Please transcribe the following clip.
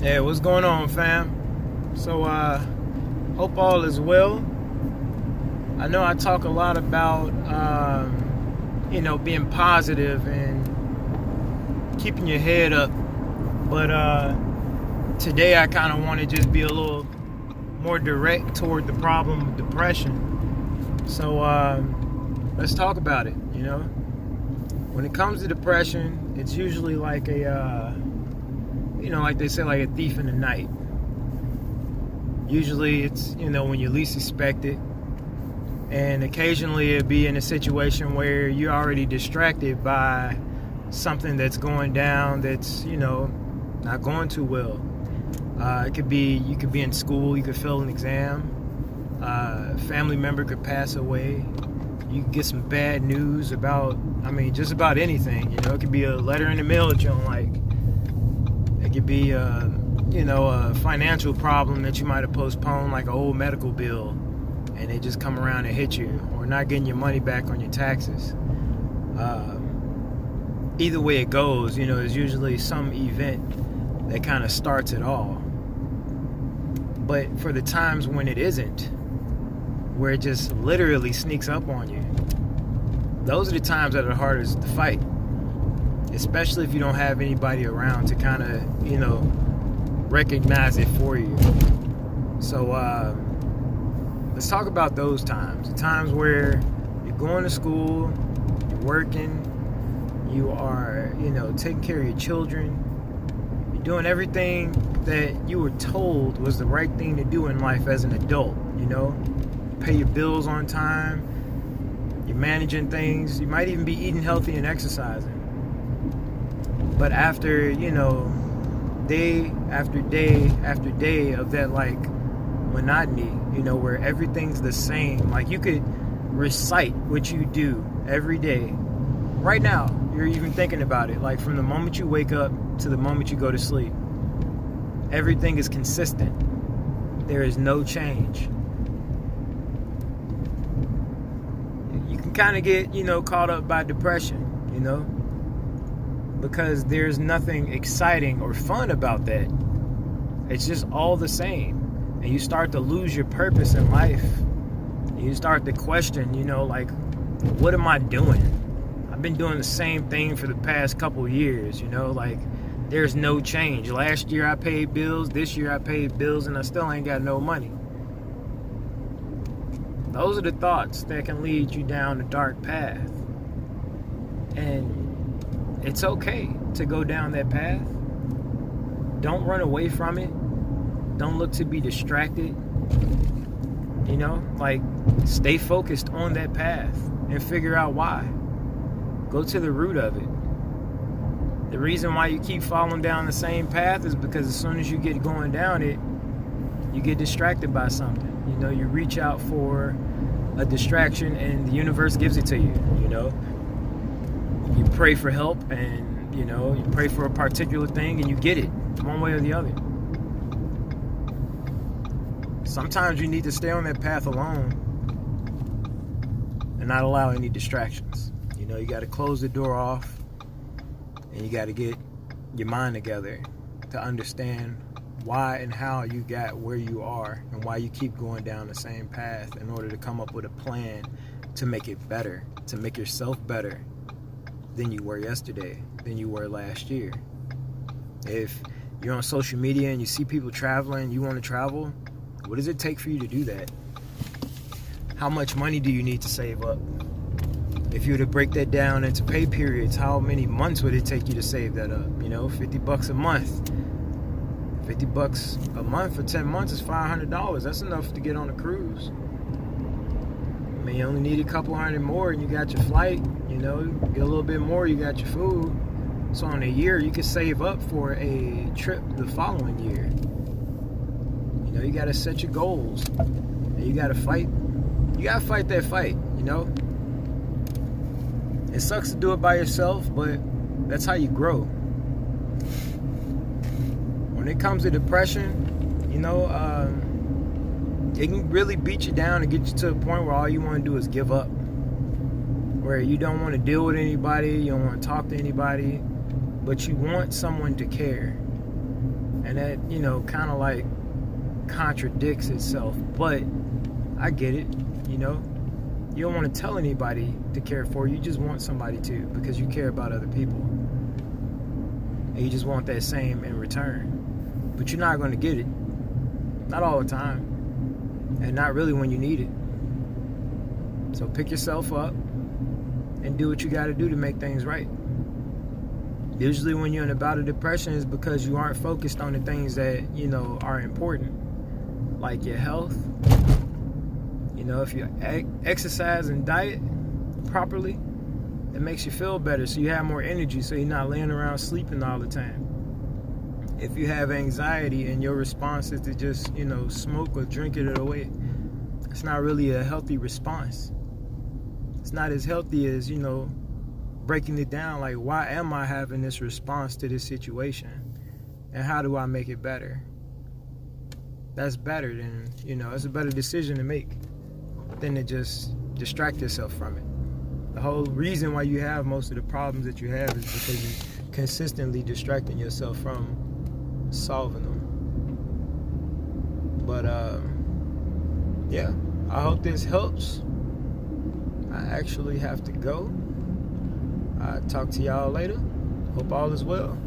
Hey, what's going on, fam? So, hope all is well. I know I talk a lot about, being positive and keeping your head up, but today I kind of want to just be a little more direct toward the problem of depression. So, let's talk about it. When it comes to depression, it's usually like like they say, like a thief in the night. Usually it's, when you least expect it. And occasionally it'd be in a situation where you're already distracted by something that's going down that's, not going too well. You could be in school, you could fail an exam, a family member could pass away, you could get some bad news about, just about anything. It could be a letter in the mail that you don't like. It could be, a financial problem that you might have postponed, like an old medical bill, and they just come around and hit you, or not getting your money back on your taxes. Either way it goes, there's usually some event that kind of starts it all. But for the times when it isn't, where it just literally sneaks up on you, those are the times that are hardest to fight. Especially if you don't have anybody around to kind of, recognize it for you. So let's talk about those times. The times where you're going to school, you're working, you are, taking care of your children, you're doing everything that you were told was the right thing to do in life as an adult. You pay your bills on time, you're managing things, you might even be eating healthy and exercising. But after, day after day after day of that, like, monotony, where everything's the same, like you could recite what you do every day. Right now, you're even thinking about it, like from the moment you wake up to the moment you go to sleep. Everything is consistent. There is no change. You can kind of get, caught up by depression, because there's nothing exciting or fun about that. It's just all the same. And you start to lose your purpose in life. And you start to question, like, what am I doing? I've been doing the same thing for the past couple years, like, there's no change. Last year I paid bills, this year I paid bills, and I still ain't got no money. Those are the thoughts that can lead you down a dark path. And it's okay to go down that path. Don't run away from it. Don't look to be distracted. Stay focused on that path and figure out why. Go to the root of it. The reason why you keep falling down the same path is because as soon as you get going down it, you get distracted by something. You reach out for a distraction and the universe gives it to you, You pray for help and, you pray for a particular thing and you get it one way or the other. Sometimes you need to stay on that path alone and not allow any distractions. You got to close the door off and you got to get your mind together to understand why and how you got where you are and why you keep going down the same path in order to come up with a plan to make it better, to make yourself better than you were yesterday, than you were last year. If you're on social media and you see people traveling, you want to travel, what does it take for you to do that? How much money do you need to save up? If you were to break that down into pay periods, how many months would it take you to save that up? $50 a month. $50 a month for 10 months is $500. That's enough to get on a cruise. You only need a couple hundred more and you got your flight. Get a little bit more, you got your food. So in a year, you could save up for a trip the following year. You got to set your goals. And you got to fight. You got to fight that fight, It sucks to do it by yourself, but that's how you grow. When it comes to depression, it can really beat you down and get you to a point where all you want to do is give up. Where you don't want to deal with anybody, you don't want to talk to anybody, but you want someone to care. And that, kind of like contradicts itself. But I get it, you don't want to tell anybody to care for you. You just want somebody to, because you care about other people. And you just want that same in return. But you're not going to get it. Not all the time. And not really when you need it. So pick yourself up and do what you got to do to make things right. Usually when you're in a bout of depression is because you aren't focused on the things that, are important. Like your health. If you exercise and diet properly, it makes you feel better. So you have more energy. So you're not laying around sleeping all the time. If you have anxiety and your response is to just, smoke or drink it away, it's not really a healthy response. It's not as healthy as, breaking it down. Like, why am I having this response to this situation? And how do I make it better? That's better than, it's a better decision to make than to just distract yourself from it. The whole reason why you have most of the problems that you have is because you're consistently distracting yourself from solving them. But yeah, I hope this helps. I actually have to go. I'll talk to y'all later. Hope all is well.